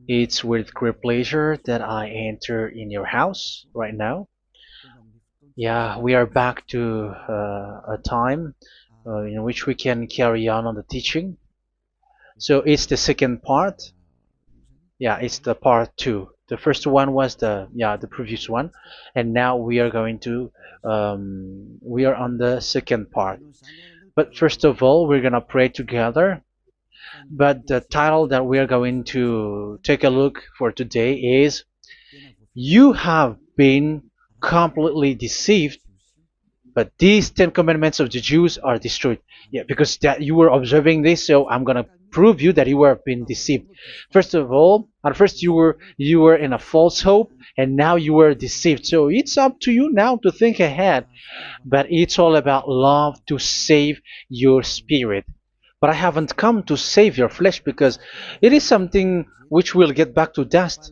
It's with great pleasure that I enter in your house right now. Yeah, we are back to a time in which we can carry on the teaching. So it's the second part. Yeah, it's the part two. The first one was the previous one, and now we are going to we are on the second part. But first of all, we're gonna pray together. But the title that we are going to take a look for today is "You have been completely deceived, but these Ten Commandments of the Jews are destroyed." Yeah, because that you were observing this, so I'm gonna prove you that you were being deceived. First of all, at first you were in a false hope, and now you were deceived. So it's up to you now to think ahead. But it's all about love to save your spirit. But I haven't come to save your flesh because it is something which will get back to dust.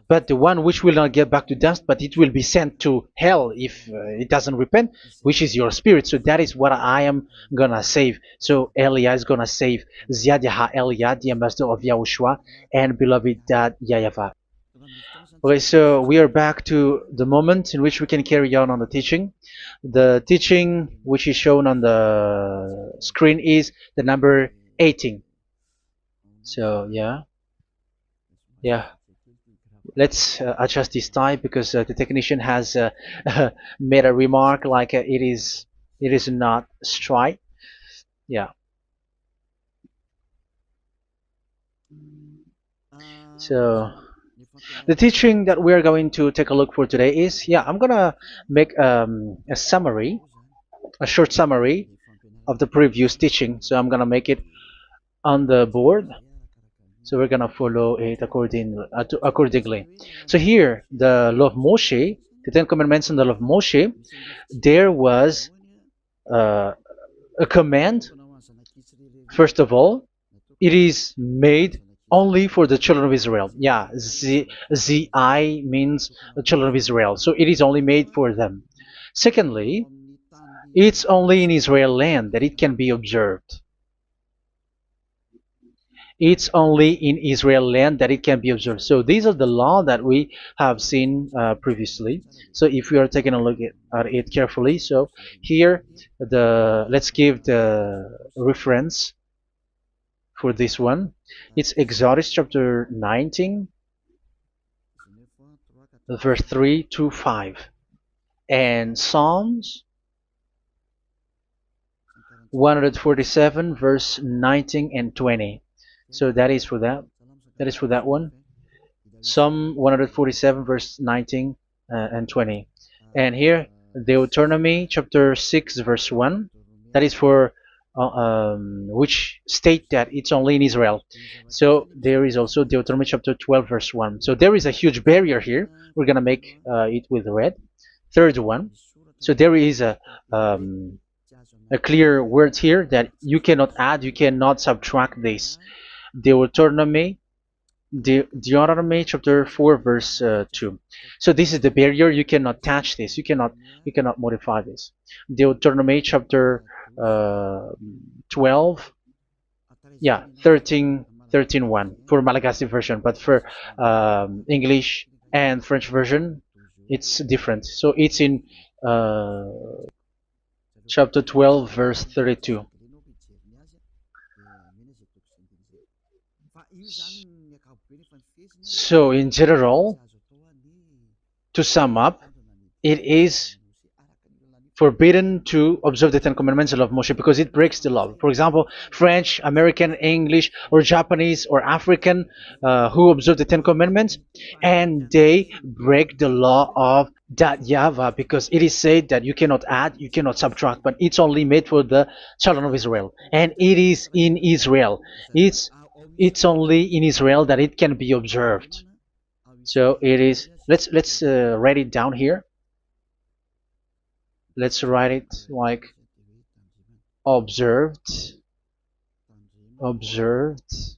But the one which will not get back to dust, but it will be sent to hell if it doesn't repent, which is your spirit. So that is what I am gonna save. So Elia is gonna save Ziadaha Elia, the ambassador of Yahushua, and beloved dad YAHVAH. Okay, so we are back to the moment in which we can carry on the teaching. The teaching which is shown on the screen is the number 18. So yeah, let's adjust this tie because the technician has made a remark like it is not straight. Yeah. So the teaching that we are going to take a look for today is, I'm gonna make a summary, a short summary of the previous teaching. So I'm gonna make it on the board. So we're gonna follow it accordingly. So here, the law of Moshe, the Ten Commandments and the law of Moshe, there was uh, a command. First of all, it is made only for the children of Israel. Yeah, Z I means the children of Israel. So it is only made for them. Secondly, it's only in Israel land that it can be observed. It's only in Israel land that it can be observed. So these are the law that we have seen previously. So if we are taking a look at it carefully, so here let's give the reference for this one. It's Exodus chapter 19, verse 3 to 5, and Psalms 147, verse 19 and 20. So that is for that. That is for that one. Psalm 147, verse 19 and 20. And here, Deuteronomy chapter 6, verse 1. That is for which state that it's only in Israel. So there is also Deuteronomy chapter 12, verse 1. So there is a huge barrier here. We're going to make it with red. Third one. So there is a clear word here that you cannot add, you cannot subtract this. Deuteronomy chapter 4, verse 2. So this is the barrier. You cannot touch this. You cannot modify this. Deuteronomy chapter 12, 13:1 for Malagasy version, but for English and French version, it's different. So it's in chapter 12, verse 32. So in general, to sum up, it is forbidden to observe the Ten Commandments of Moshe because it breaks the law. For example, French, American, English, or Japanese or African who observe the Ten Commandments and they break the law of that YAHVAH because it is said that you cannot add, you cannot subtract, but it's only made for the children of Israel, and it is in Israel. It's only in Israel that it can be observed. So it is. Let's write it down here. Let's write it like observed, observed,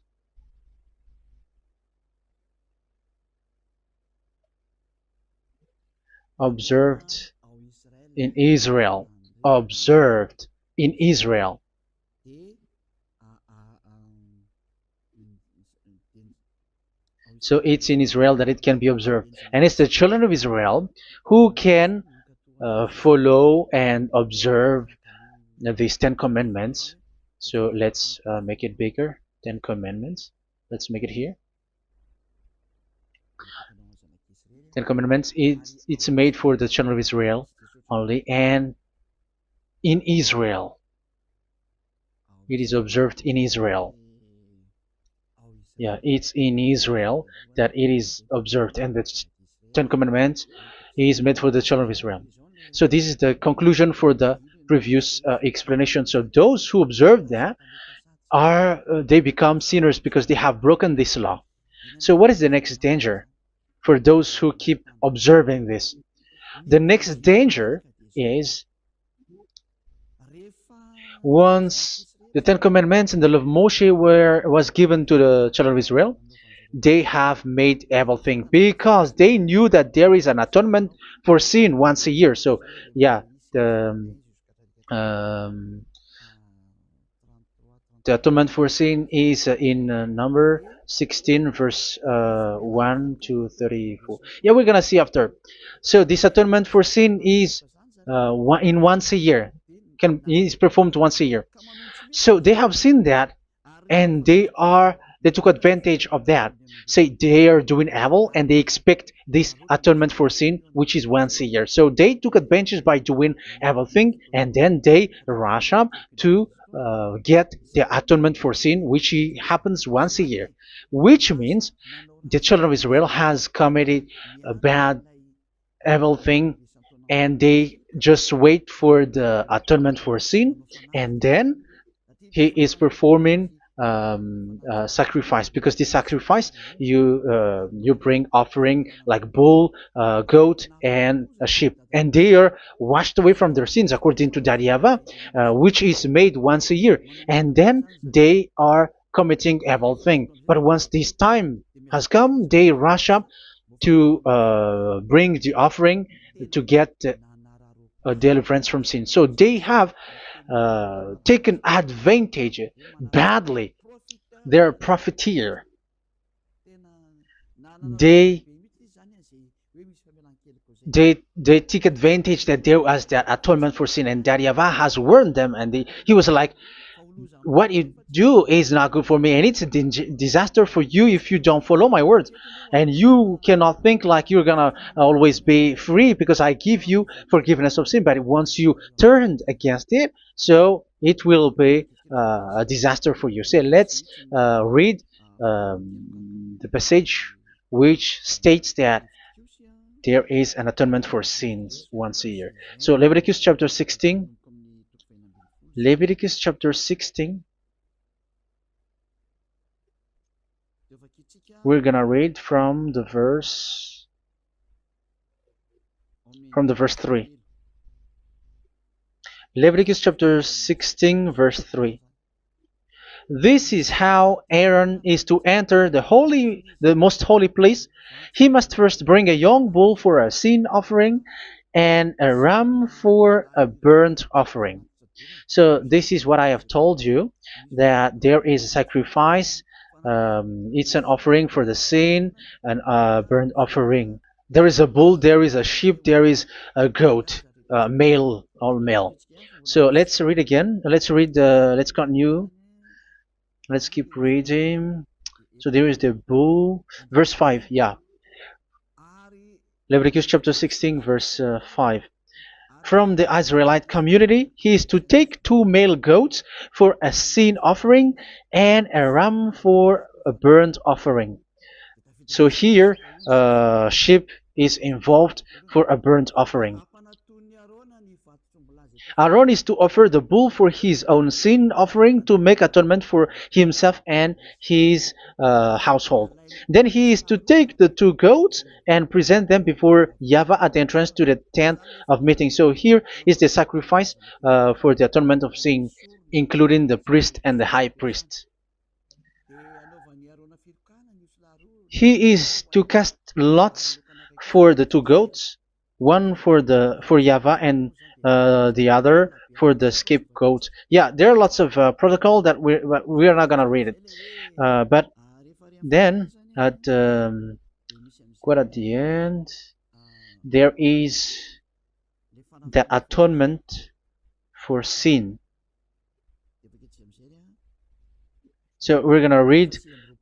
observed in Israel, observed in Israel. So it's in Israel that it can be observed. And it's the children of Israel who can follow and observe these 10 commandments. So let's make it bigger. 10 commandments. Let's make it here. 10 commandments. It's made for the children of Israel only, and in Israel. It is observed in Israel. Yeah, it's in Israel that it is observed, and the 10 commandments is made for the children of Israel. So this is the conclusion for the previous explanation. So those who observe that are they become sinners because they have broken this law. So what is the next danger for those who keep observing this? The next danger is once the Ten Commandments and the law of Moshe was given to the children of Israel, they have made everything because they knew that there is an atonement for sin once a year. So yeah, um, the atonement for sin is in number 16 verse 1 to 34. Yeah, we're gonna see after. So this atonement for sin is once a year, is performed once a year. So they have seen that, and they took advantage of that. Say they are doing evil and they expect this atonement for sin, which is once a year. So they took advantage by doing evil thing, and then they rush up to get the atonement for sin, which happens once a year, which means the children of Israel has committed a bad evil thing, and they just wait for the atonement for sin, and then he is performing sacrifice, because this sacrifice you bring offering like bull, goat, and a sheep, and they are washed away from their sins according to that YAHVAH, which is made once a year, and then they are committing evil thing. But once this time has come, they rush up to bring the offering to get deliverance from sin. So they have taken advantage badly. They're profiteer. They they take advantage that there was that atonement for sin, and that YAHVAH has warned them, and he was like, what you do is not good for me, and it's a disaster for you if you don't follow my words, and you cannot think like you're gonna always be free because I give you forgiveness of sin, but once you turned against it, so it will be a disaster for you. So let's read the passage which states that there is an atonement for sins once a year. So Leviticus chapter 16. Leviticus chapter 16. We're gonna read from the verse 3. Leviticus chapter 16 verse 3. This is how Aaron is to enter the most holy place. He must first bring a young bull for a sin offering and a ram for a burnt offering. So this is what I have told you, that there is a sacrifice. It's an offering for the sin, and a burnt offering. There is a bull, there is a sheep, there is a goat, male, all male. So let's read again. Let's continue. Let's keep reading. So there is the bull, verse 5. Yeah, Leviticus chapter 16 verse 5. From the Israelite community, he is to take 2 male goats for a sin offering and a ram for a burnt offering. So here, sheep is involved for a burnt offering. Aaron is to offer the bull for his own sin offering to make atonement for himself and his household. Then he is to take the 2 goats and present them before YAHVAH at the entrance to the tent of meeting. So here is the sacrifice for the atonement of sin, including the priest and the high priest. He is to cast lots for the 2 goats, one for YAHVAH and the other for the scapegoat. Yeah, there are lots of protocol that we are not gonna read it, but then At quite at the end, there is the atonement for sin. So we're gonna read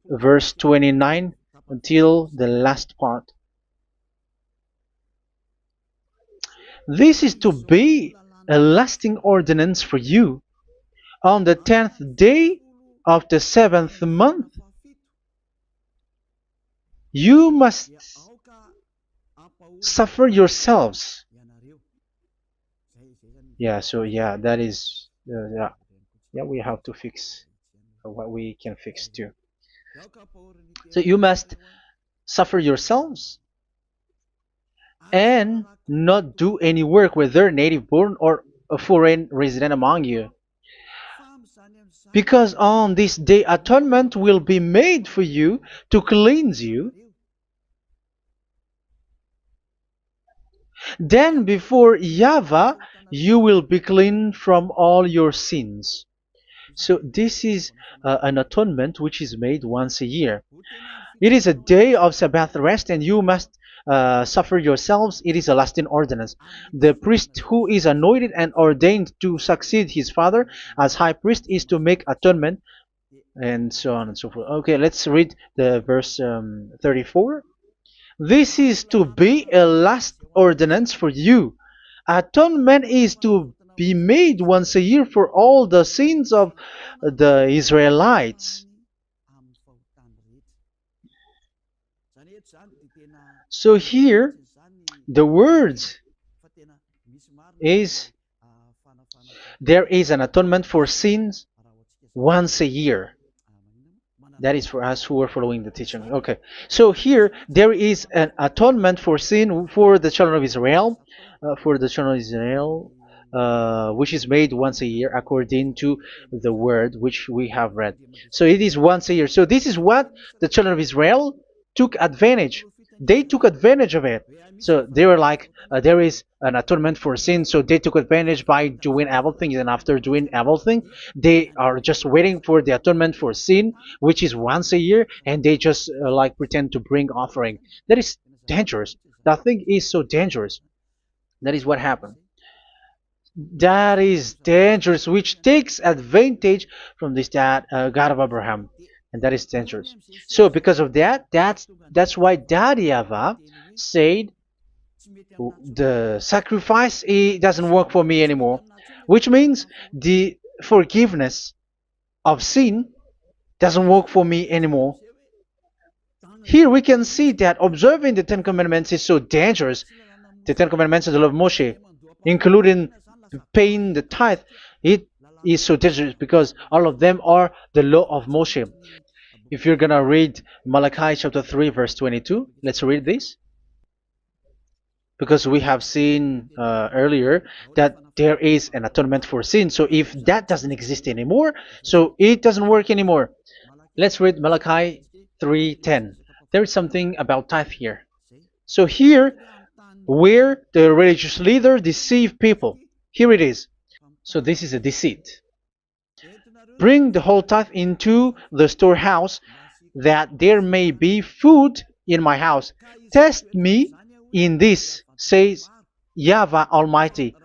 verse 29 until the last part. This is to be a lasting ordinance for you. On the 10th day of the 7th month, you must suffer yourselves. Yeah, so yeah, that is, yeah, we have to fix what we can fix too. So you must suffer yourselves and not do any work, whether native born or a foreign resident among you. Because on this day atonement will be made for you to cleanse you. Then before YAHVAH you will be clean from all your sins. So this is an atonement which is made once a year. It is a day of Sabbath rest, and you must suffer yourselves. It is a lasting ordinance. The priest who is anointed and ordained to succeed his father as high priest is to make atonement, and so on and so forth. Okay, let's read the verse 34. This is to be a last ordinance for you. Atonement is to be made once a year for all the sins of the Israelites. So here, the words is there is an atonement for sins once a year. That is for us who are following the teaching. Okay, so here there is an atonement for sin for the children of Israel, which is made once a year according to the word which we have read. So it is once a year. So this is what the children of Israel took advantage. They took advantage of it. So they were like, there is an atonement for sin. So they took advantage by doing evil things, and after doing evil things, they are just waiting for the atonement for sin, which is once a year, and they just like pretend to bring offering. That is dangerous. That thing is so dangerous. That is what happened. That is dangerous, which takes advantage from this God of Abraham, and that is dangerous. So because of that, that's why YAHVAH said the sacrifice it doesn't work for me anymore, which means the forgiveness of sin doesn't work for me anymore. Here we can see that observing the Ten Commandments is so dangerous. The Ten Commandments of the law of Moshe, including paying the tithe, it is so dangerous because all of them are the law of Moshe. If you're gonna read Malachi chapter 3 verse 22, let's read this. Because we have seen earlier that there is an atonement for sin. So if that doesn't exist anymore, so it doesn't work anymore. Let's read Malachi 3:10. There is something about tithe here. So here, where the religious leader deceive people, here it is. So this is a deceit. Bring the whole tithe into the storehouse, that there may be food in my house. Test me in this, says YAHVAH Almighty,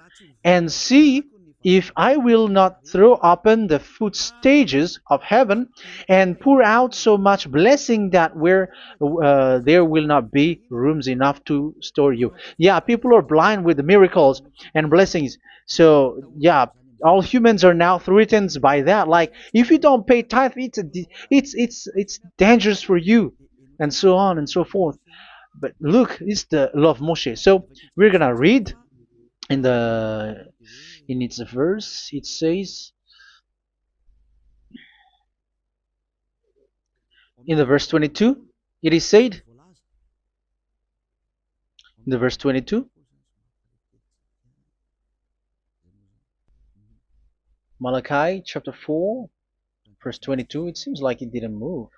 and see if I will not throw open the food stages of heaven and pour out so much blessing that where there will not be rooms enough to store you. Yeah, people are blind with the miracles and blessings. So yeah, all humans are now threatened by that. Like if you don't pay tithe, it's dangerous for you, and so on and so forth. But look, it's the law of Moshe. So we're gonna read in the in its verse. It says in the verse 22. It is said in the verse 22. Malachi chapter 4 verse 22. It seems like it didn't move.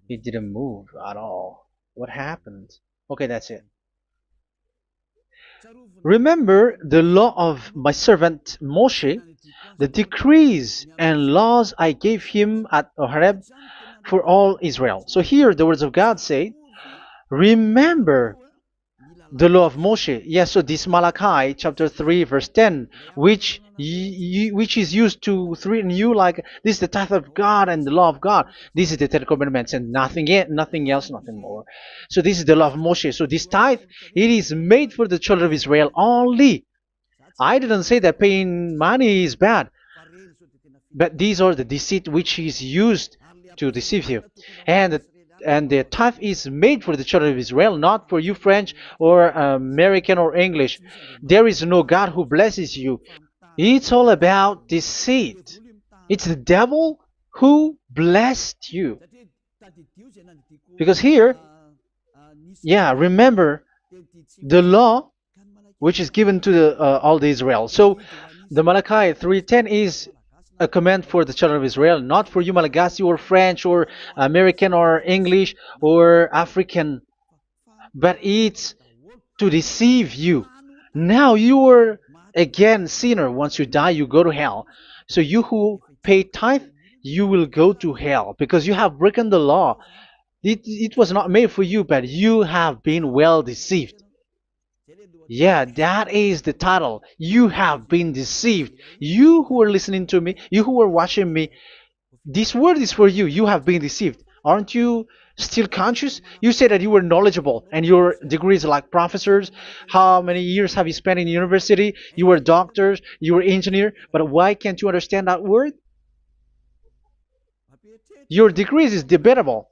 It didn't move at all. What happened? Okay, that's it. Remember the law of my servant Moshe, the decrees and laws I gave him at Horeb for all Israel. So here the words of God say, remember the law of Moshe. Yes, so this Malachi chapter 3 verse 10, which is used to threaten you like this is the tithe of God and the law of God. This is the Ten Commandments and nothing else, nothing more. So this is the law of Moshe. So this tithe, it is made for the children of Israel only. I didn't say that paying money is bad, but these are the deceit which is used to deceive you. And the tithe is made for the children of Israel, not for you French or American or English. There is no God who blesses you. It's all about deceit. It's the devil who blessed you. Because here, yeah, remember the law which is given to all the Israel. So the Malachi 3:10 is a command for the children of Israel, not for you Malagasy or French or American or English or African, but it's to deceive you. Now you are again sinner. Once you die, you go to hell. So you who pay tithe, you will go to hell because you have broken the law. It was not made for you, but you have been well deceived. Yeah, that is the title. You have been deceived. You who are listening to me, you who are watching me, this word is for you. You have been deceived. Aren't you still conscious? You say that you were knowledgeable and your degrees like professors. How many years have you spent in university? You were doctors, you were engineer, but why can't you understand that word? Your degrees is debatable.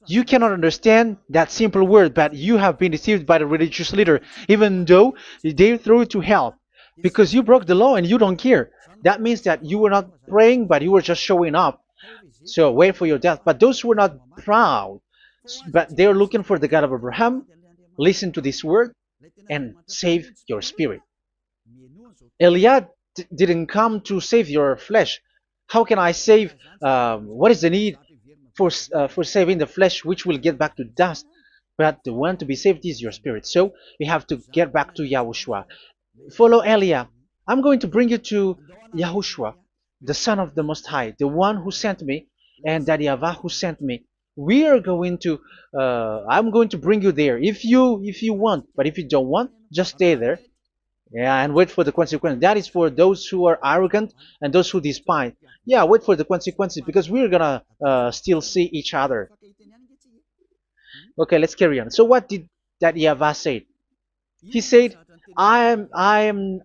You cannot understand that simple word, but you have been deceived by the religious leader, even though they throw you to hell because you broke the law and you don't care. That means that you were not praying, but you were just showing up. So wait for your death. But those who are not proud, but they are looking for the God of Abraham, listen to this word and save your spirit. Eliad didn't come to save your flesh. How can I save? What is the need for saving the flesh, which will get back to dust? But the one to be saved is your spirit. So we have to get back to YAHOSHUAH. Follow Eliah. I'm going to bring you to YAHOSHUAH, the Son of the Most High, the one who sent me, and that YAHVAH who sent me. We are going to. I'm going to bring you there if you want, but if you don't want, just stay there. Yeah, and wait for the consequence. That is for those who are arrogant and those who despise. Yeah, wait for the consequences because we're gonna still see each other. Okay, let's carry on. So what did that YAHVAH say? He said, I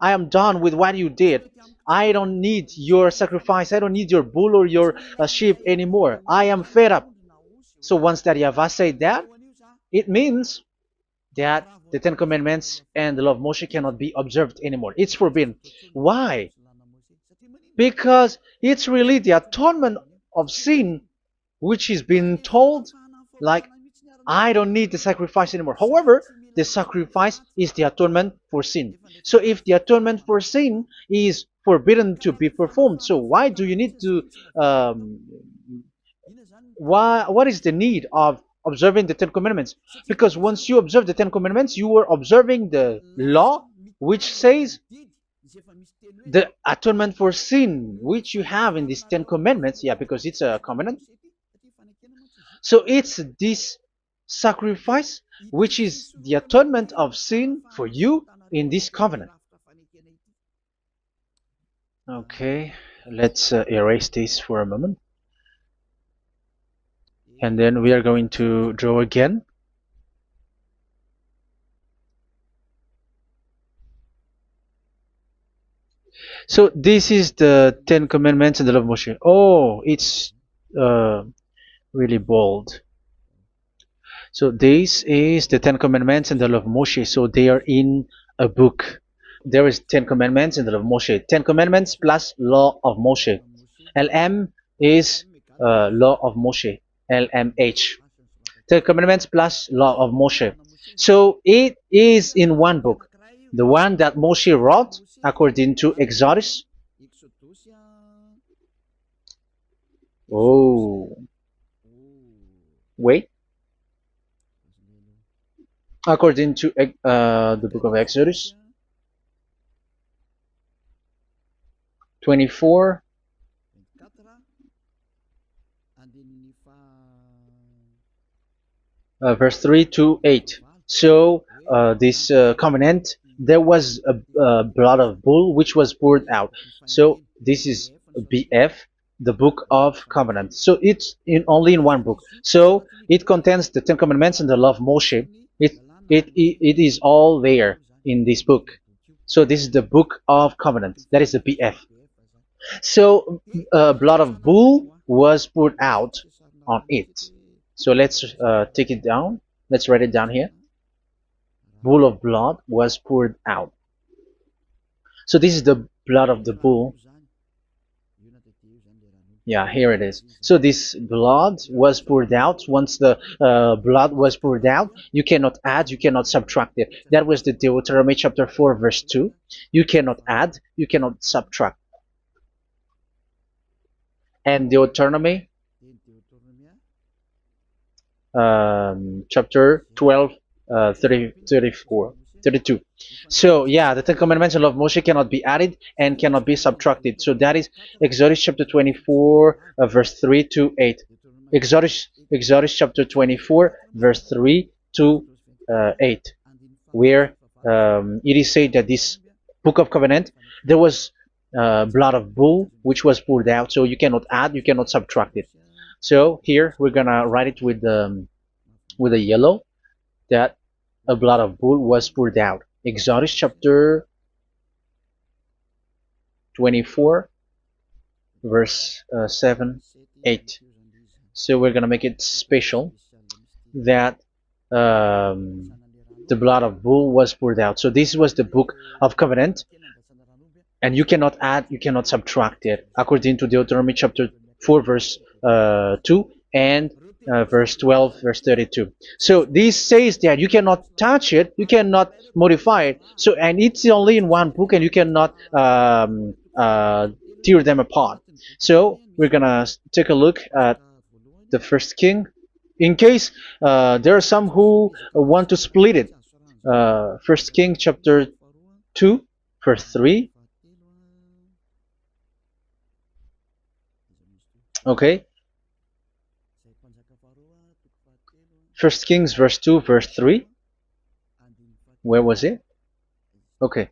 am done with what you did. I don't need your sacrifice. I don't need your bull or your sheep anymore. I am fed up. So once that YAHVAH said that, it means that the Ten Commandments and the law of Moshe cannot be observed anymore. It's forbidden. Why? Because it's really the atonement of sin which is being told, like, I don't need the sacrifice anymore. However, the sacrifice is the atonement for sin. So if the atonement for sin is forbidden to be performed, so why do you need to what is the need of observing the Ten Commandments? Because once you observe the Ten Commandments, you are observing the law which says the atonement for sin which you have in these Ten Commandments. Yeah, because it's a covenant. So it's this sacrifice which is the atonement of sin for you in this covenant. Okay, let's erase this for a moment. And then we are going to draw again. So this is the Ten Commandments and the Law of Moshe. Oh, it's really bold. So this is the Ten Commandments and the Law of Moshe. So they are in a book. There is Ten Commandments and the Law of Moshe. Ten Commandments plus Law of Moshe. LM is Law of Moshe. LMH. Ten Commandments plus Law of Moshe. So it is in one book. The one that Moshe wrote according to Exodus. Oh, wait. according to the book of Exodus 24, verse 3 to 8. So this covenant, there was a blood of bull which was poured out. So this is BF, the book of covenant. So it's only in one book. So it contains the Ten Commandments and the law of Moshe. It is all there in this book. So this is the book of covenant. That is the BF. So blood of bull was poured out on it. So let's take it down. Let's write it down here. Bull of blood was poured out. So this is the blood of the bull. Yeah, here it is. So this blood was poured out. Once the blood was poured out, you cannot add, you cannot subtract it. That was the Deuteronomy chapter 4, verse 2. You cannot add, you cannot subtract. And Deuteronomy chapter 12, 32. So yeah, the Ten Commandments and law of Moshe cannot be added and cannot be subtracted. So that is Exodus chapter 24, verse 3 to 8. Exodus chapter 24, verse 3 to 8, where it is said that this book of covenant, there was blood of bull which was poured out. So you cannot add, you cannot subtract it. So here we're gonna write it with a yellow, that a blood of bull was poured out. Exodus chapter 24, verse 7, 8. So we're gonna make it special that the blood of bull was poured out. So this was the book of covenant, and you cannot add, you cannot subtract it, according to Deuteronomy chapter 4, verse 2 and verse 12, verse 32. So this says that you cannot touch it, you cannot modify it. So, and it's only in one book, and you cannot tear them apart. So we're gonna take a look at the first king, in case there are some who want to split it. First King chapter 2, verse 3. Okay. First Kings verse 2, verse 3. Where was it? Okay.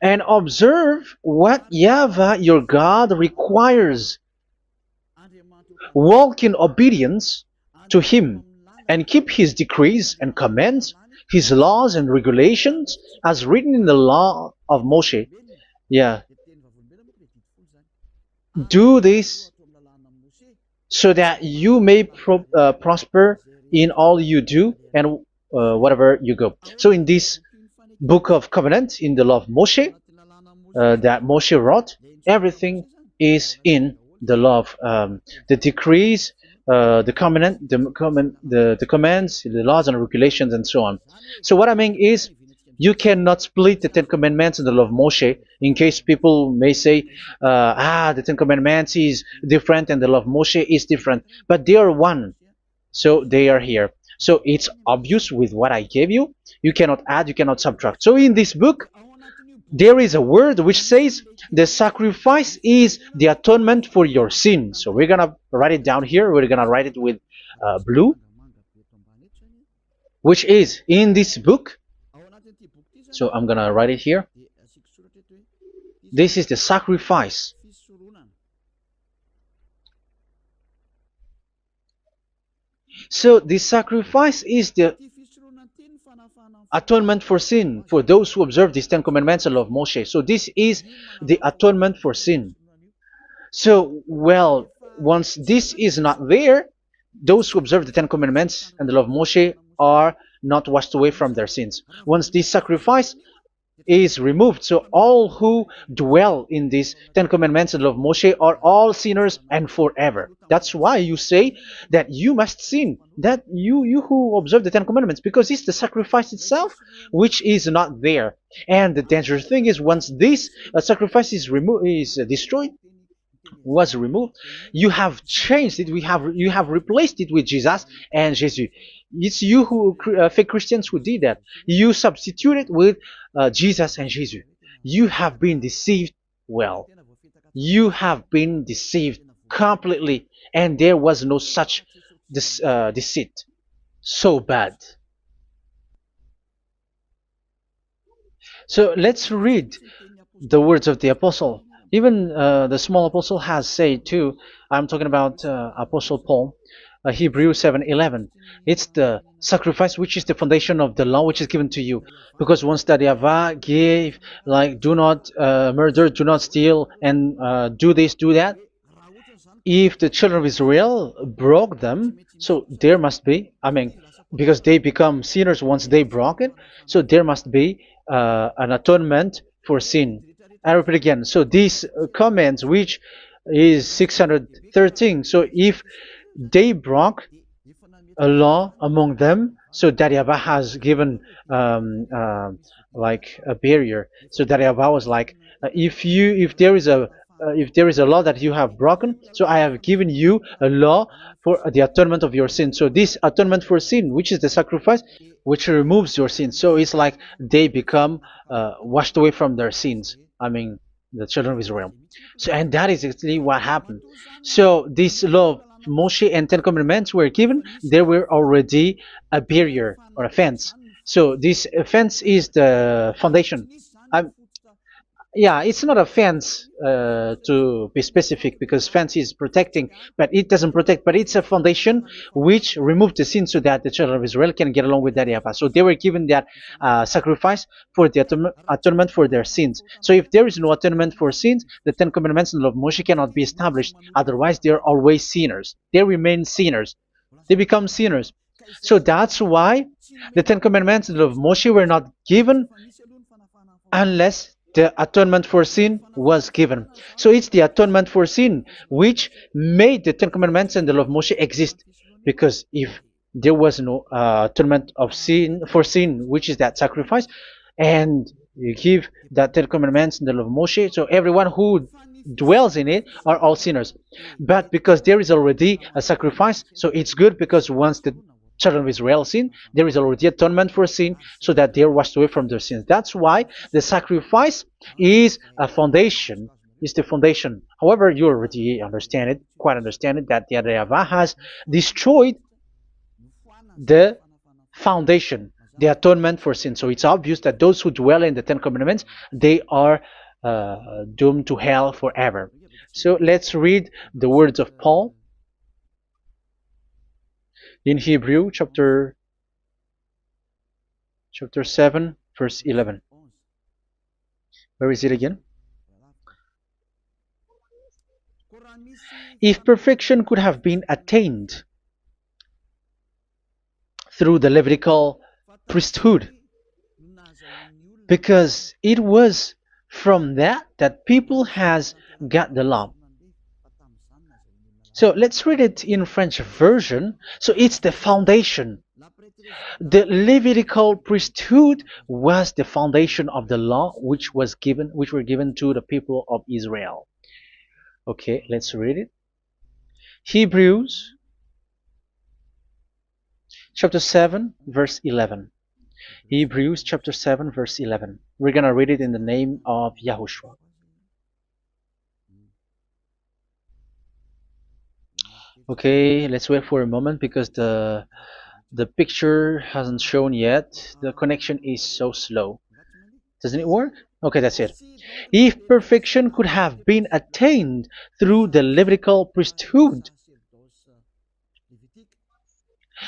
And observe what YAHVAH your God requires. Walk in obedience to him, and keep his decrees and commands, his laws and regulations, as written in the law of Moshe. Yeah. Do this so that you may prosper in all you do and whatever you go. So in this book of covenant, in the law of Moshe, that Moshe wrote, everything is in the law of the decrees, the covenant, the commands, the laws and regulations, and so on. So what I mean is, you cannot split the Ten Commandments and the law of Moshe, in case people may say, the Ten Commandments is different and the law of Moshe is different, but they are one. So they are here. So it's obvious with what I gave you. You cannot add, you cannot subtract. So in this book, there is a word which says the sacrifice is the atonement for your sin. So we're gonna write it down here. We're gonna write it with blue, which is in this book. So I'm gonna write it here. This is the sacrifice. So the sacrifice is the atonement for sin, for those who observe these Ten Commandments and law of Moshe. So this is the atonement for sin. So, well, once this is not there, those who observe the Ten Commandments and the law of Moshe are not washed away from their sins. Once this sacrifice is removed, so all who dwell in these Ten Commandments and law of Moshe are all sinners and forever. That's why you say that you must sin, that you who observe the Ten Commandments, because it's the sacrifice itself which is not there. And the dangerous thing is, once this sacrifice is removed, is destroyed, was removed. You have changed it. You have replaced it with Jesus and Jesus. It's you who fake Christians who did that. You substituted with Jesus and Jesus. You have been deceived. Well, you have been deceived completely, and there was no such deceit. So bad. So let's read the words of the apostle. Even the small apostle has said too. I'm talking about Apostle Paul, Hebrews 7:11. It's the sacrifice which is the foundation of the law which is given to you. Because once that Yahweh gave, like, do not murder, do not steal, and do this, do that. If the children of Israel broke them, so there must be, I mean, because they become sinners once they broke it, so there must be an atonement for sin. I repeat again. So these comments, which is 613, so if they broke a law among them, so that Yahweh has given like a barrier. So that Yahweh was like, if there is a law that you have broken, so I have given you a law for the atonement of your sin. So this atonement for sin, which is the sacrifice, which removes your sins. So it's like they become washed away from their sins. I mean, the children of Israel. So, and that is actually what happened. So this law of Moshe and Ten Commandments were given. There were already a barrier or a fence. So this fence is the foundation. Um, yeah, it's not a fence to be specific, because fence is protecting, but it doesn't protect. But it's a foundation which removed the sin so that the children of Israel can get along with that Yahweh. So they were given that sacrifice for the atonement for their sins. So if there is no atonement for sins, the Ten Commandments and the law of Moshe cannot be established. Otherwise, they are always sinners. They remain sinners. They become sinners. So that's why the Ten Commandments and the law of Moshe were not given unless the atonement for sin was given. So it's the atonement for sin which made the Ten Commandments and the law of Moshe exist. Because if there was no atonement of sin for sin, which is that sacrifice, and you give that Ten Commandments and the law of Moshe, so everyone who dwells in it are all sinners. But because there is already a sacrifice, so it's good, because once the children of Israel sin, there is already atonement for sin, so that they are washed away from their sins. That's why the sacrifice is a foundation, is the foundation. However, you already understand it, quite understand it, that the Yahweh has destroyed the foundation, the atonement for sin. So it's obvious that those who dwell in the Ten Commandments, they are doomed to hell forever. So let's read the words of Paul in Hebrew chapter 7 verse 11. Where is it again? If perfection could have been attained through the Levitical priesthood, because it was from that people has got the law. So let's read it in French version. So it's the foundation. The Levitical priesthood was the foundation of the law which were given to the people of Israel. Okay, let's read it. Hebrews chapter 7 verse 11. Hebrews chapter 7 verse 11. We're going to read it in the name of YAHOSHUAH. Okay, let's wait for a moment, because the picture hasn't shown yet. The connection is so slow. Doesn't it work? Okay, that's it. If perfection could have been attained through the Levitical priesthood,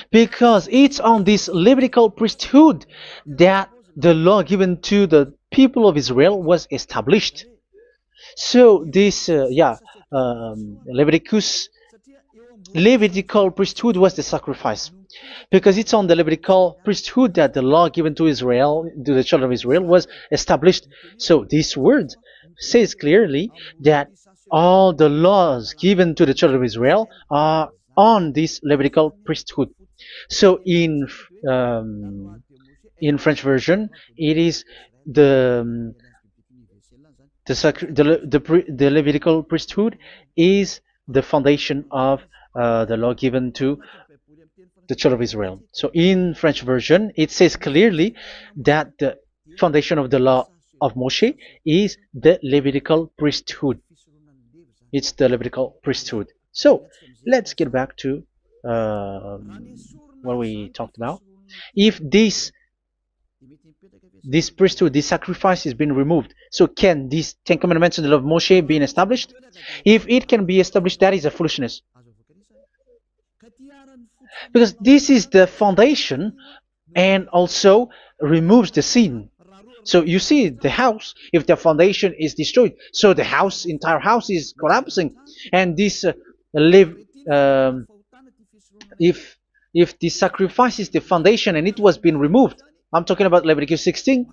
because it's on this Levitical priesthood that the law given to the people of Israel was established. So this, Levitical priesthood was the sacrifice, because it's on the Levitical priesthood that the law given to Israel, to the children of Israel, was established. So this word says clearly that all the laws given to the children of Israel are on this Levitical priesthood. So in French version, it is the The Levitical priesthood is the foundation of the law given to the children of Israel. So in French version, it says clearly that the foundation of the law of Moshe is the Levitical priesthood. It's the Levitical priesthood. So let's get back to what we talked about. If this priesthood, this sacrifice is being removed, so can these Ten Commandments and the law of Moshe be established? If it can be established, that is a foolishness. Because this is the foundation and also removes the sin. So you see the house, if the foundation is destroyed, so the house, entire house is collapsing. And this if the sacrifice is the foundation and it was being removed, I'm talking about Leviticus 16.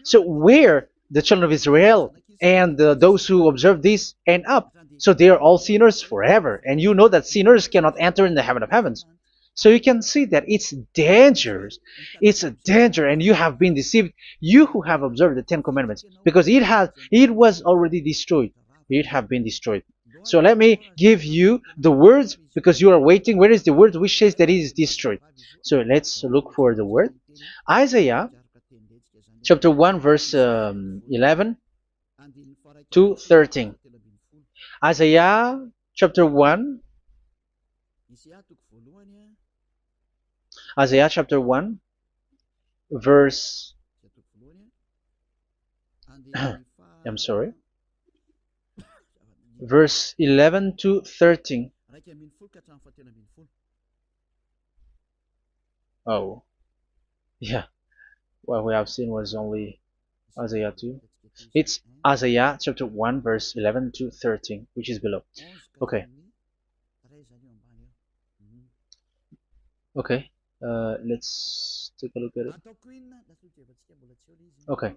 So where the children of Israel and those who observe this end up? So they are all sinners forever. And you know that sinners cannot enter in the heaven of heavens. So you can see that it's dangerous. It's a danger, and you have been deceived. You who have observed the Ten Commandments, because it was already destroyed. It have been destroyed. So let me give you the words, because you are waiting. Where is the word which says that it is destroyed? So let's look for the word. Isaiah chapter 1 verse 11 to 13. Isaiah chapter 1. Isaiah chapter 1 verse I'm sorry, verse 11 to 13. Oh, yeah, what we have seen was only Isaiah 2. It's Isaiah chapter 1 verse 11 to 13, which is below. Okay. Okay. Let's take a look at it. Okay,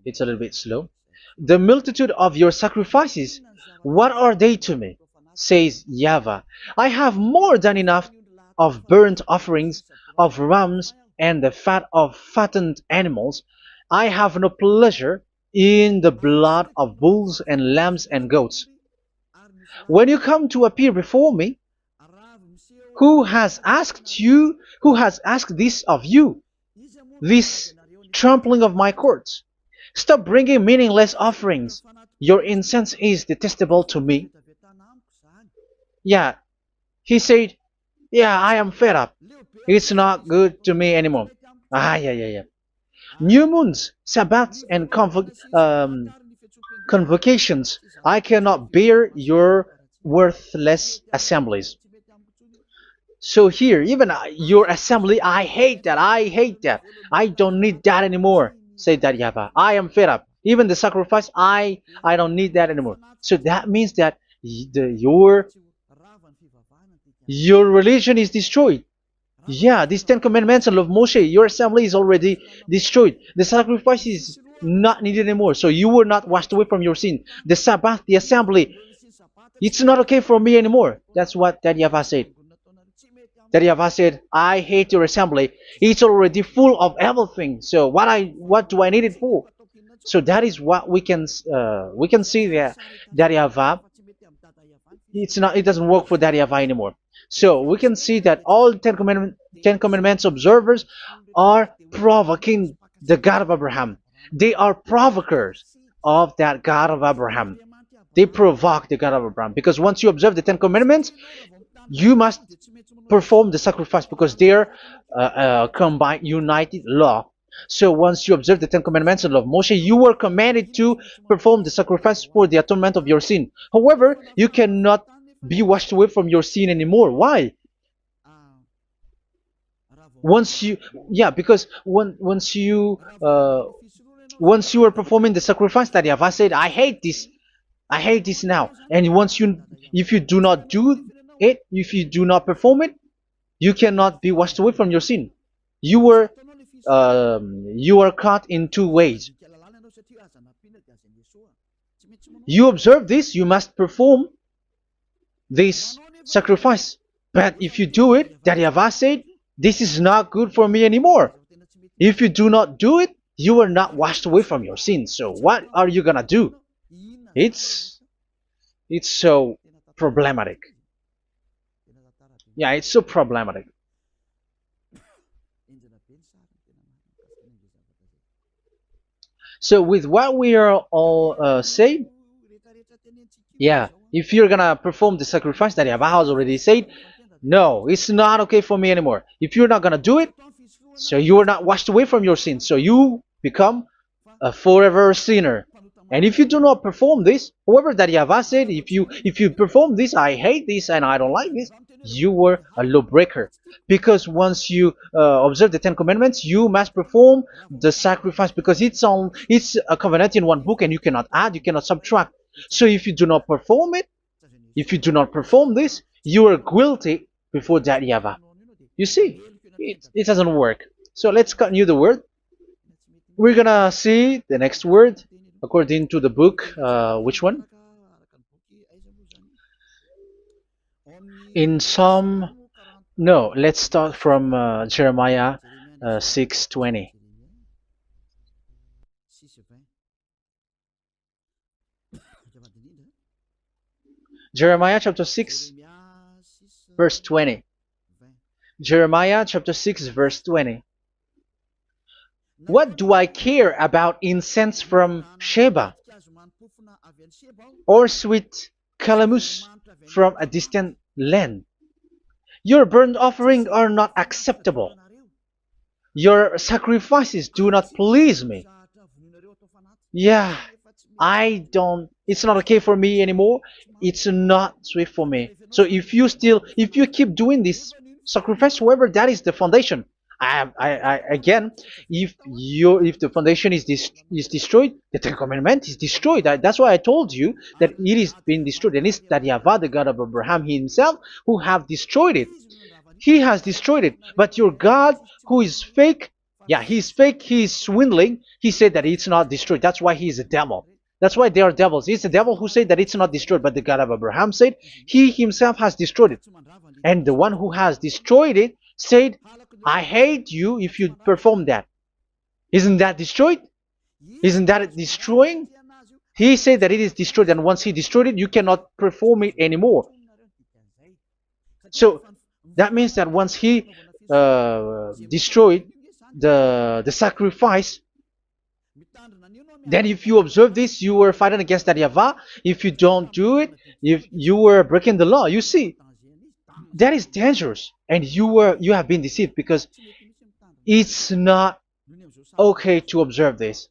it's a little bit slow. The multitude of your sacrifices, what are they to me? Says YAHVAH. I have more than enough of burnt offerings, of rams, and the fat of fattened animals. I have no pleasure in the blood of bulls and lambs and goats. When you come to appear before me, who has asked this of you, this trampling of my courts? Stop bringing meaningless offerings. Your incense is detestable to me. Yeah, he said, yeah, I am fed up. It's not good to me anymore. Yeah. New moons, Sabbaths, and convocations. I cannot bear your worthless assemblies. So here, even your assembly, I hate that. I don't need that anymore. Say that, YAHVAH. I am fed up. Even the sacrifice, I don't need that anymore. So that means that your religion is destroyed. Yeah, these Ten Commandments and law of Moshe, your assembly is already destroyed. The sacrifice is not needed anymore. So you were not washed away from your sin. The Sabbath, the assembly, it's not okay for me anymore. That's what that YAHVAH said. That YAHVAH said, I hate your assembly. It's already full of everything. So what do I need it for? So that is what we can see there. That YAHVAH, it doesn't work for that YAHVAH anymore. So we can see that all Ten Commandments observers are provoking the God of Abraham. They are provokers of that God of Abraham. They provoke the God of Abraham, because once you observe the Ten Commandments, you must perform the sacrifice, because they are combined, united law. So once you observe the Ten Commandments and law of Moshe, you were commanded to perform the sacrifice for the atonement of your sin. However, you cannot be washed away from your sin anymore. Why? Because once you are performing the sacrifice, that YAHVAH said, I hate this now. And if you do not do it, if you do not perform it, you cannot be washed away from your sin. You are caught in two ways. You observe this, you must perform this sacrifice. But if you do it, that YAHVAH said, this is not good for me anymore. If you do not do it, you are not washed away from your sins. So what are you gonna do? It's it's so problematic. Yeah, it's so problematic. So with what we are all saying, yeah, if you're gonna perform the sacrifice that Yahweh has already said, no, it's not okay for me anymore. If you're not gonna do it, so you are not washed away from your sins, so you become a forever sinner. And if you do not perform this, however that Yahweh said, if you perform this, I hate this and I don't like this, you were a lawbreaker. Because once you observe the Ten Commandments, you must perform the sacrifice because it's a covenant in one book and you cannot add, you cannot subtract. So if you do not perform it, if you do not perform this, you are guilty before that Yahweh. You see, it doesn't work. So let's continue the word. We're gonna see the next word according to the book. Which one? In Psalm. No, let's start from Jeremiah 6:20. Jeremiah chapter 6, verse 20. Jeremiah chapter 6, verse 20. What do I care about incense from Sheba, or sweet calamus from a distant land? Your burnt offerings are not acceptable. Your sacrifices do not please me. Yeah, it's not okay for me anymore. It's not sweet for me. So if you keep doing this sacrifice, however, that is the foundation. Again, if the foundation is destroyed, the Ten Commandment is destroyed. That's why I told you that it is being destroyed, and it's that Yahweh, the God of Abraham himself, who have destroyed it. He has destroyed it. But your God, who is fake, yeah, he's fake, he's swindling. He said that it's not destroyed. That's why he is a devil. That's why they are devils. It's the devil who said that it's not destroyed, but the God of Abraham said he himself has destroyed it. And the one who has destroyed it said, I hate you if you perform that. Isn't that destroyed? Isn't that destroying? He said that it is destroyed, and once he destroyed it, you cannot perform it anymore. So that means that once he destroyed the sacrifice, then if you observe this, you were fighting against that Yahweh. If you don't do it, if you were breaking the law, you see, that is dangerous, and you have been deceived because it's not okay to observe this.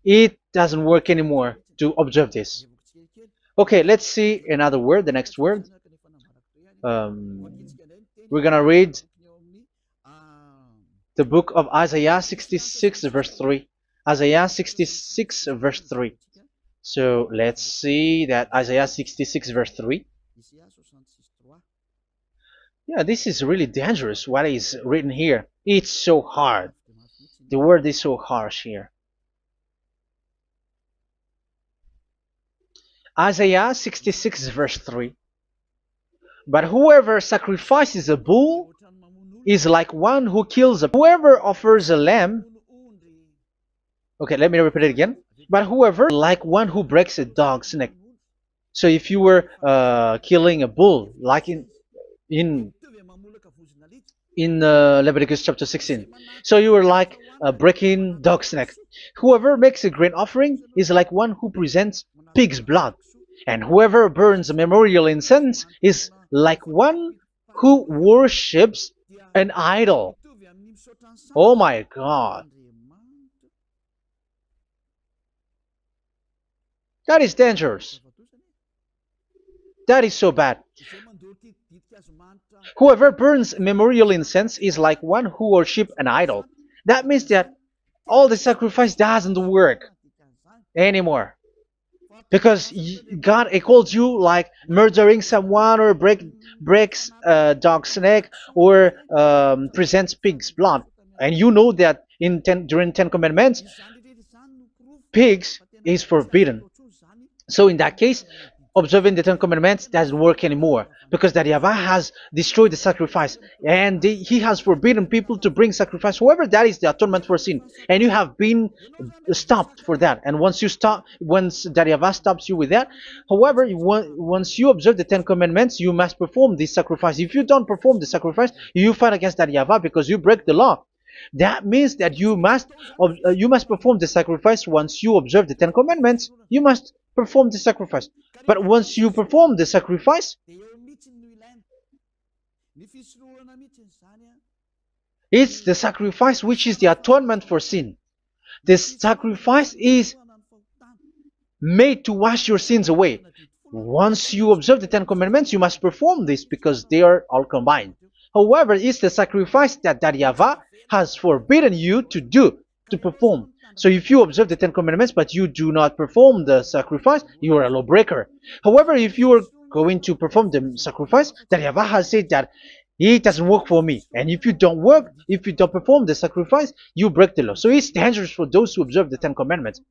It doesn't work anymore to observe this. Okay, let's see another word, the next word. We're gonna read the book of Isaiah 66 verse 3. Isaiah 66 verse 3. So let's see that Isaiah 66 verse 3. Yeah, this is really dangerous what is written here. It's so hard. The word is so harsh here. Isaiah 66 verse 3. But whoever sacrifices a bull is like one who kills a... Whoever offers a lamb... Okay, let me repeat it again. But whoever, like one who breaks a dog's neck. So if you were killing a bull, like in Leviticus chapter 16, so you were like breaking dog's neck. Whoever makes a grain offering is like one who presents pig's blood. And whoever burns a memorial incense is like one who worships an idol. Oh my God. That is dangerous. That is so bad. Whoever burns memorial incense is like one who worships an idol. That means that all the sacrifice doesn't work anymore. Because God equals you like murdering someone or breaks a dog's neck or presents pig's blood. And you know that during Ten Commandments, pigs is forbidden. So in that case, observing the Ten Commandments doesn't work anymore because that Yahweh has destroyed the sacrifice and he has forbidden people to bring sacrifice. However, that is the atonement for sin, and you have been stopped for that. And once you stop, once that Yahweh stops you with that, however, once you observe the Ten Commandments, you must perform this sacrifice. If you don't perform the sacrifice, you fight against that Yahweh because you break the law. That means that you must perform the sacrifice. Once you observe the Ten Commandments, you must perform the sacrifice. But once you perform the sacrifice, it's the sacrifice which is the atonement for sin. This sacrifice is made to wash your sins away. Once you observe the Ten Commandments, you must perform this because they are all combined. However, it's the sacrifice that Yahweh has forbidden you to do, to perform. So if you observe the Ten Commandments but you do not perform the sacrifice, you are a lawbreaker. However, if you are going to perform the sacrifice, that Yahweh has said that it doesn't work for me. And if you don't perform the sacrifice, you break the law. So it's dangerous for those who observe the Ten Commandments.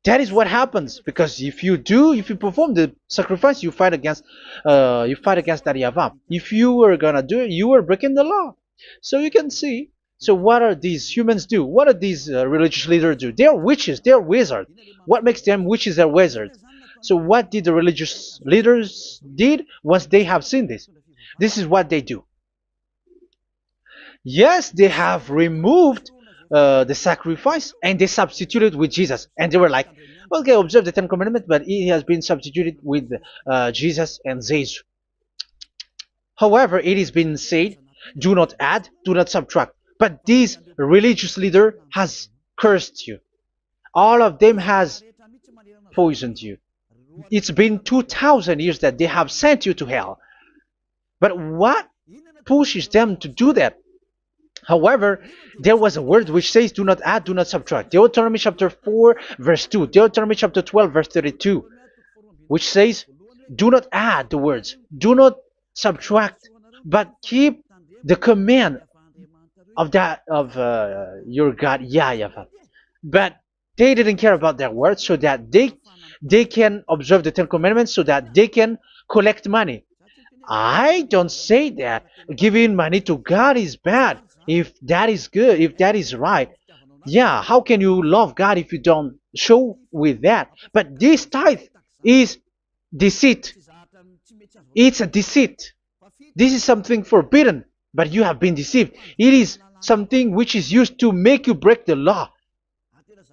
That is what happens, because if you perform the sacrifice, you fight against that Yahweh. If you were gonna do it, you are breaking the law. So you can see. So what are these humans do? What are these religious leaders do? They are witches. They are wizards. What makes them witches or wizards? So what did the religious leaders did once they have seen this? This is what they do. Yes, they have removed the sacrifice and they substituted with Jesus. And they were like, okay, observe the Ten Commandments, but it has been substituted with Jesus and Jesus. However, it has been said, do not add, do not subtract. But this religious leader has cursed you. All of them has poisoned you. It's been 2,000 years that they have sent you to hell. But what pushes them to do that? However, there was a word which says, do not add, do not subtract. Deuteronomy chapter 4, verse 2. Deuteronomy chapter 12, verse 32. Which says, do not add the words. Do not subtract. But keep the command of your God, YAHVAH. But they didn't care about their words, so that they can observe the Ten Commandments, so that they can collect money. I don't say that giving money to God is bad. If that is good, if that is right, yeah, how can you love God if you don't show with that? But this tithe is deceit. It's a deceit. This is something forbidden, but you have been deceived. It is something which is used to make you break the law.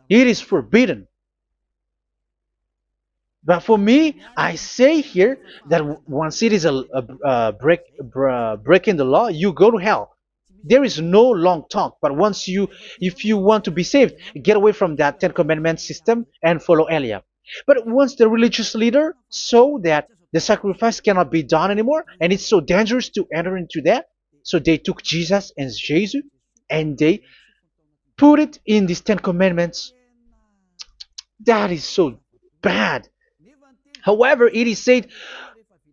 It is forbidden. But for me, I say here that once it is breaking the law, you go to hell. There is no long talk. But if you want to be saved, get away from that Ten Commandments system and follow Eliab. But once the religious leader saw that the sacrifice cannot be done anymore, and it's so dangerous to enter into that, so they took Jesus and Jesus and they put it in these Ten Commandments. That is so bad. However, it is said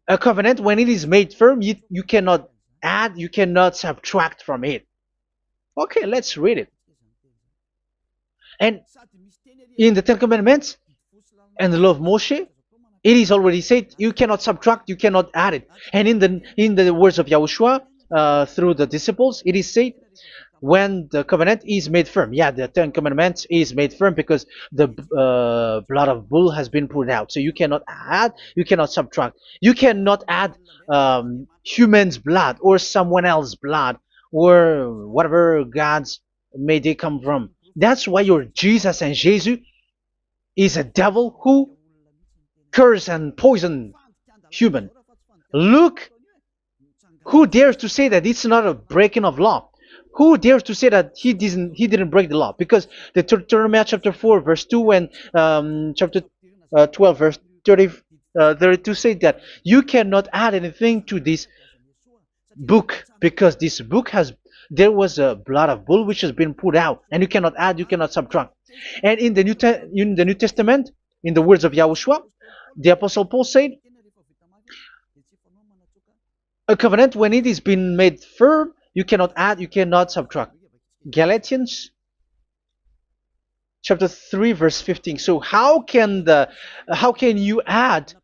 a covenant, when it is made firm, you cannot add, you cannot subtract from it. Okay, let's read it. And in the Ten Commandments and the law of Moshe, it is already said you cannot subtract, you cannot add it. And in the words of YAHOSHUAH through the disciples, it is said when the covenant is made firm. Yeah, the Ten Commandments is made firm because the blood of bull has been poured out. So you cannot add, you cannot subtract. You cannot add human's blood or someone else's blood or whatever gods may they come from. That's why your Jesus and Jesus is a devil who curse and poison human. Look, who dares to say that it's not a breaking of law? Who dares to say that he didn't break the law? Because the Deuteronomy chapter 4 verse 2 and chapter 12 verse 32 say that you cannot add anything to this book, because this book there was a blood of bull which has been put out, and you cannot add, you cannot subtract. And in the New Testament, in the words of YAHOSHUAH, the Apostle Paul said, a covenant, when it is been made firm, you cannot add, you cannot subtract. Galatians chapter 3 verse 15. So how can you add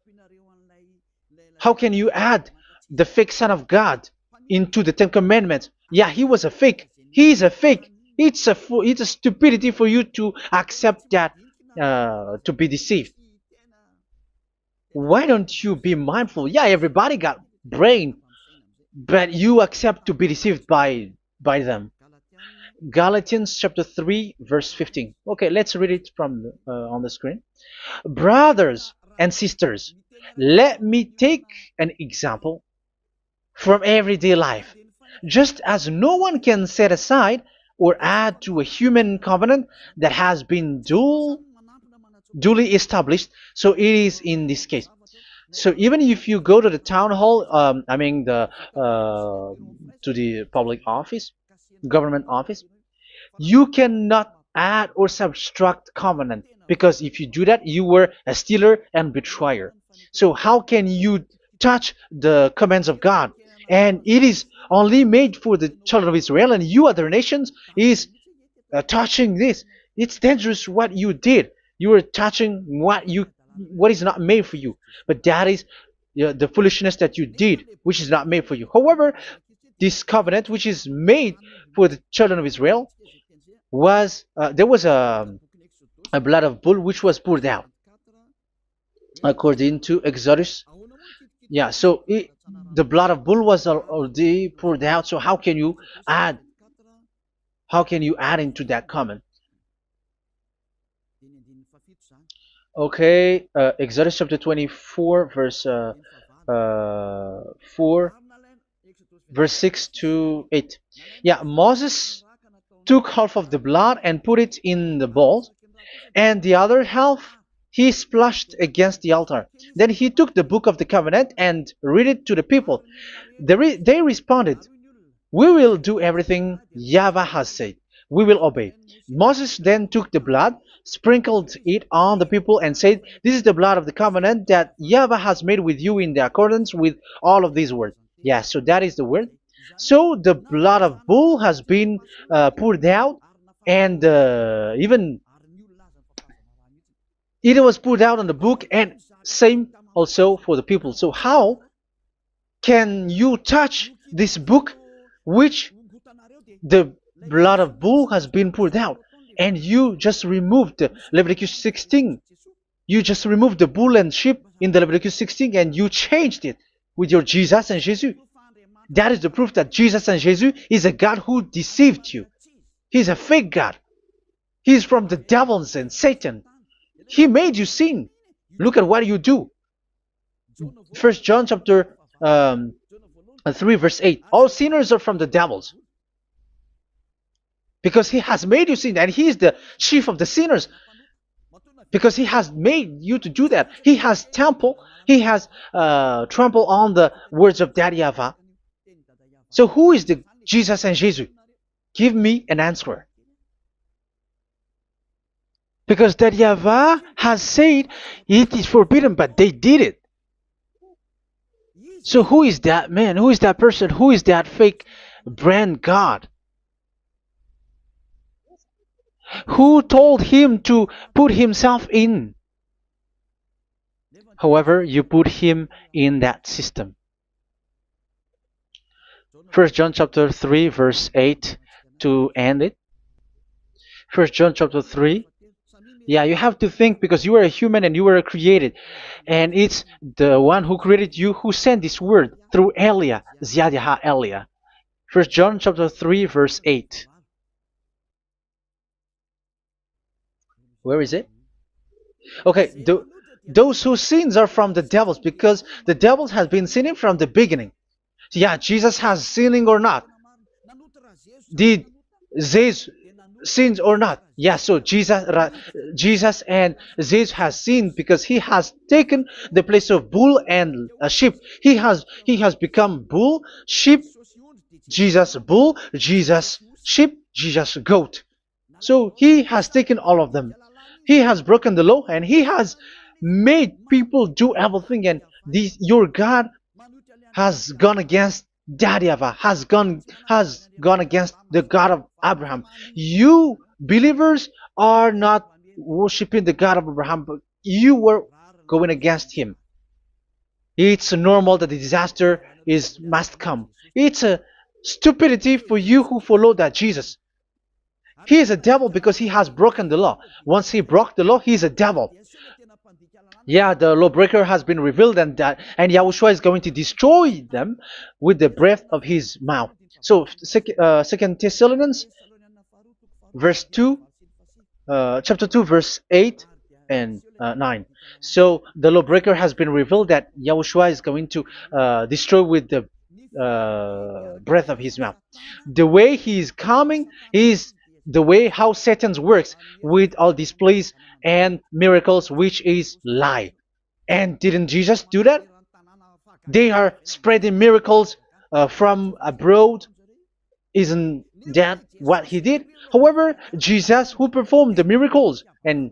How can you add the fake Son of God into the Ten Commandments? Yeah, he was a fake. He is a fake. It's a stupidity for you to accept that, to be deceived. Why don't you be mindful? Yeah, everybody got brain, but you accept to be deceived by them. Galatians chapter 3 verse 15. Okay, let's read it from on the screen. Brothers and sisters, let me take an example from everyday life. Just as no one can set aside or add to a human covenant that has been duly established, so it is in this case. So even if you go to the town hall, I mean to the public office, government office, you cannot add or subtract covenant, because if you do that, you were a stealer and betrayer. So how can you touch the commands of God? And it is only made for the children of Israel, and you other nations is touching this. It's dangerous what you did. You are touching what is not made for you. But that is the foolishness that you did, which is not made for you. However, this covenant, which is made for the children of Israel, was there was a blood of bull which was poured out according to Exodus. Yeah, so the blood of bull was already poured out. So add how can you add into that comment? Okay, Exodus chapter 24 verse 4 verse 6 to 8. Yeah, Moses took half of the blood and put it in the bowl, and the other half he splashed against the altar. Then he took the book of the covenant and read it to the people. They responded, "We will do everything YAHVAH has said. We will obey." Moses then took the blood, sprinkled it on the people, and said, "This is the blood of the covenant that YAHVAH has made with you in the accordance with all of these words." Yeah, so that is the word. So the blood of bull has been poured out, and even it was poured out on the book, and same also for the people. So how can you touch this book which the blood of bull has been poured out, and you just removed Leviticus 16? You just removed the bull and sheep in the Leviticus 16, and you changed it with your Jesus and Jesus. That is the proof that Jesus and Jesus is a God who deceived you. He's a fake God. He's from the devils and Satan. He made you sin. Look at what you do. First John chapter 3 verse 8. All sinners are from the devils, because he has made you sin, and he is the chief of the sinners, because he has made you to do that. He has trampled on the words of Daddy YAHVAH. So who is the Jesus and Jesus? Give me an answer. Because Daddy YAHVAH has said it is forbidden, but they did it. So who is that man? Who is that person? Who is that fake brand God? Who told him to put himself in? However, you put him in that system. First John chapter 3 verse 8 to end it. First John chapter 3. Yeah, you have to think, because you are a human and you were created. And it's the one who created you who sent this word through Elia, Ziadiha Elia. First John chapter 3 verse 8. Where is it? Okay, those whose sins are from the devils, because the devils has been sinning from the beginning. Yeah, Jesus has sinning or not? Did Zeus sinned or not? Yeah, so Jesus and Zeus has sinned, because he has taken the place of bull and a sheep. He has become bull, sheep, Jesus bull, Jesus sheep, Jesus goat. So he has taken all of them. He has broken the law, and he has made people do everything. And your God has gone against Daddy YAHVAH, has gone against the God of Abraham. You believers are not worshiping the God of Abraham, but you were going against him. It's normal that the disaster is must come. It's a stupidity for you who follow that Jesus. He is a devil because he has broken the law. Once he broke the law, he is a devil. Yeah, the lawbreaker has been revealed, and Yahushua is going to destroy them with the breath of his mouth. So, Second Thessalonians, verse 2, chapter 2, verse 8 and 9. So the lawbreaker has been revealed that Yahushua is going to destroy with the breath of his mouth. The way he is coming is the way how Satan works with all displays and miracles, which is lie. And didn't Jesus do that? They are spreading miracles from abroad. Isn't that what he did? However, Jesus, who performed the miracles, and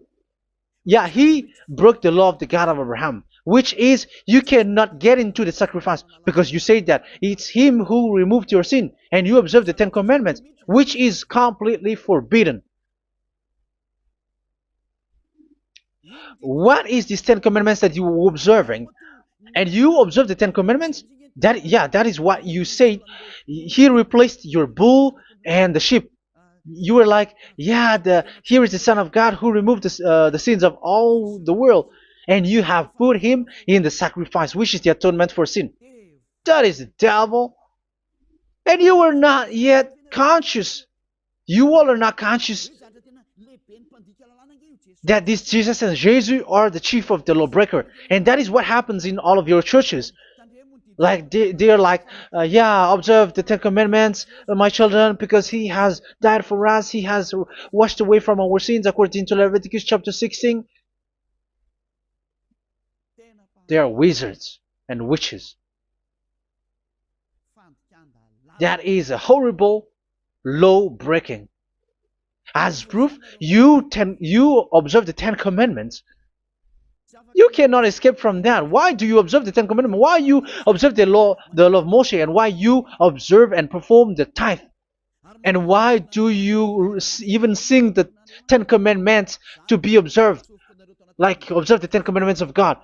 yeah, he broke the law of the God of Abraham, which is you cannot get into the sacrifice because you say that it's him who removed your sin, and you observe the Ten Commandments, which is completely forbidden. What is these Ten Commandments that you were observing? And you observe the Ten Commandments? That is what you said. He replaced your bull and the sheep. You were like, yeah, here is the Son of God who removed the sins of all the world, and you have put him in the sacrifice, which is the atonement for sin. That is the devil. And you are not yet conscious. You all are not conscious that this Jesus and Jesus are the chief of the lawbreaker. And that is what happens in all of your churches. Like they're like, yeah, observe the Ten Commandments, my children, because he has died for us. He has washed away from our sins according to Leviticus chapter 16. They are wizards and witches. That is a horrible law breaking. As proof, you observe the Ten Commandments. You cannot escape from that. Why do you observe the Ten Commandments? Why you observe the law of Moshe, and why you observe and perform the tithe? And why do you even sing the Ten Commandments to be observed? Like observe the Ten Commandments of God.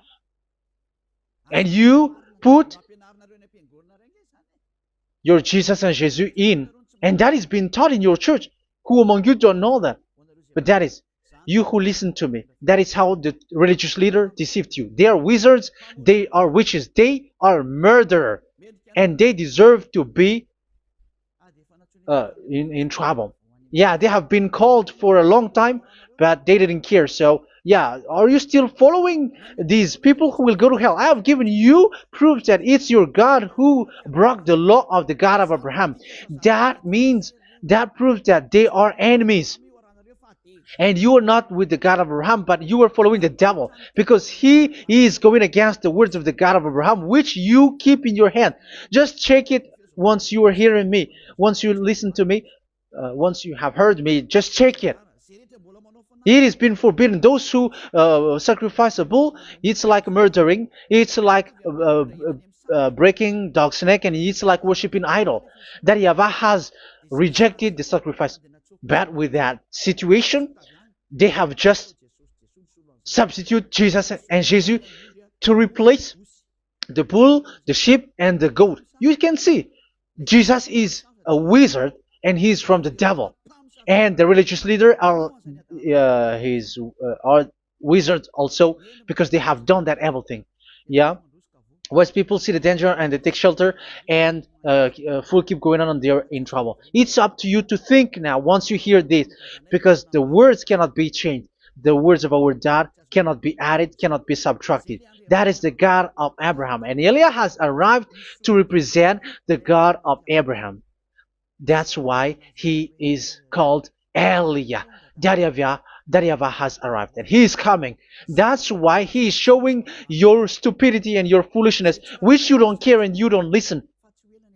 And you put your Jesus and Jesus in. And that is being taught in your church. Who among you don't know that? But that is you who listen to me. That is how the religious leader deceived you. They are wizards. They are witches. They are murderers. And they deserve to be in trouble. Yeah, they have been called for a long time, but they didn't care. So, yeah, are you still following these people who will go to hell? I have given you proof that it's your God who broke the law of the God of Abraham. That proves that they are enemies. And you are not with the God of Abraham, but you are following the devil, because he is going against the words of the God of Abraham, which you keep in your hand. Just check it once you are hearing me. Once you listen to me, once you have heard me, just check it. It has been forbidden. Those who sacrifice a bull, it's like murdering. It's like breaking dog's neck, and it's like worshiping idol. That YAHVAH has rejected the sacrifice. But with that situation, they have just substitute Jesus and Jesus to replace the bull, the sheep, and the goat. You can see Jesus is a wizard, and he is from the devil. And the religious leader are wizards also, because they have done that evil thing. Yeah. Once people see the danger and they take shelter, and fool keep going on and they're in trouble. It's up to you to think now once you hear this, because the words cannot be changed. The words of our God cannot be added, cannot be subtracted. That is the God of Abraham, and Eliah has arrived to represent the God of Abraham. That's why he is called Eliah. YAHVAH has arrived, and he is coming. That's why he is showing your stupidity and your foolishness, which you don't care and you don't listen.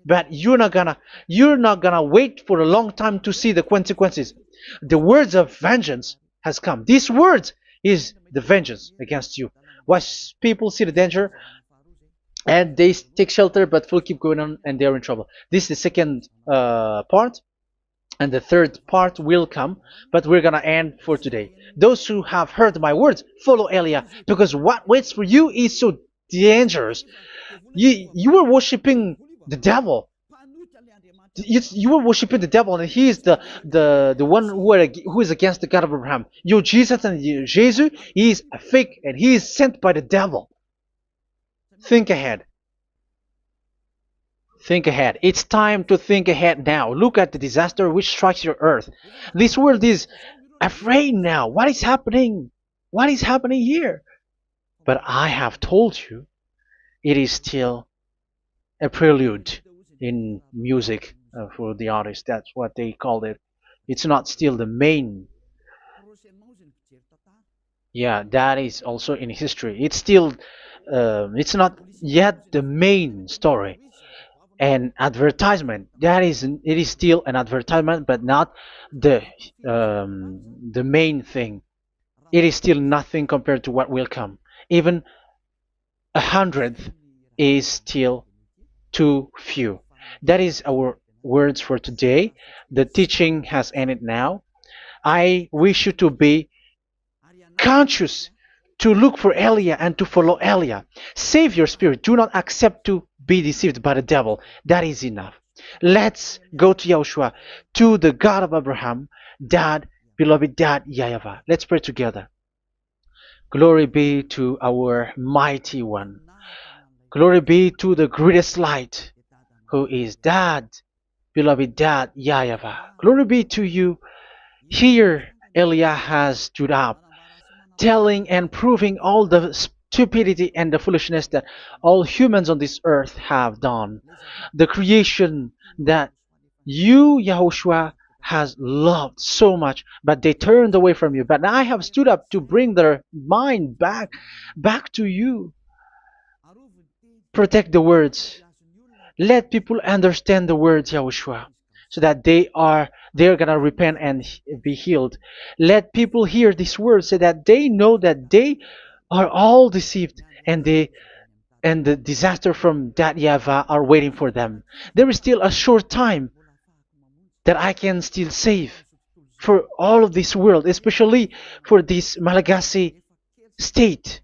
But you're not gonna wait for a long time to see the consequences. The words of vengeance has come. These words is the vengeance against you. Once people see the danger and they take shelter, but will keep going on and they're in trouble. This is the second part. And the third part will come, but we're gonna end for today. Those who have heard my words, follow Eliah, because what waits for you is so dangerous. You were worshiping the devil. You were worshiping the devil, and he is the one who is against the God of Abraham. You Jesus, and you, Jesus, he is a fake, and he is sent by the devil. Think ahead. Think ahead. It's time to think ahead now. Look at the disaster which strikes your earth. This world is afraid now. What is happening? What is happening here? But I have told you, it is still a prelude in music for the artist. That's what they called it. It's not still the main. Yeah, that is also in history. It's still, it's not yet the main story. And advertisement, that is, it is still an advertisement, but not the main thing. It is still nothing compared to what will come. Even a hundredth is still too few. That is our words for today. The teaching has ended now. I wish you to be conscious, to look for Elia and to follow Elia. Save your spirit. Do not accept to be deceived by the devil. That is enough. Let's go to Yahushua, to the God of Abraham, Dad, beloved Dad, YAHVAH. Let's pray together. Glory be to our mighty one. Glory be to the greatest light, who is Dad, beloved Dad, YAHVAH. Glory be to you. Here, Elia has stood up, telling and proving all the stupidity and the foolishness that all humans on this earth have done. The creation that you, Yahushua, has loved so much, but they turned away from you. But I have stood up to bring their mind back to you. Protect the words. Let people understand the words, Yahushua, so that they're gonna repent and be healed. Let people hear these words so that they know that they are all deceived, and the disaster from that YAHVAH are waiting for them. There is still a short time that I can still save for all of this world, especially for this Malagasy state.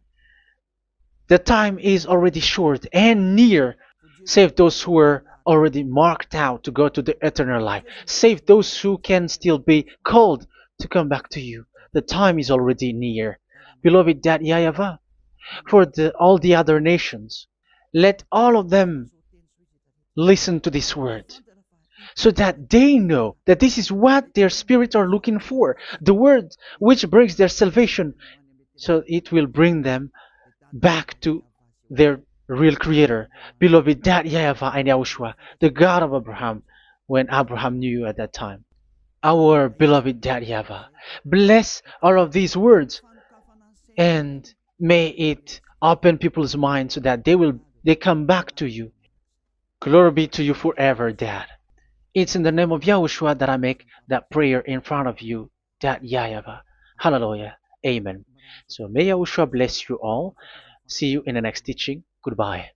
The time is already short and near. Save those who are already marked out to go to the eternal life. Save those who can still be called to come back to you. The time is already near. Beloved Dad YAHVAH, for all the other nations, let all of them listen to this word, so that they know that this is what their spirits are looking for. The word which brings their salvation, so it will bring them back to their real creator, beloved Dad YAHVAH and Yahushua, the God of Abraham, when Abraham knew you at that time. Our beloved Dad YAHVAH, bless all of these words, and may it open people's minds so that they come back to you. Glory be to you forever, Dad. It's in the name of Yahushua that I make that prayer in front of you, Dad YAHVAH. Hallelujah. Amen. So may Yahushua bless you all. See you in the next teaching. Goodbye.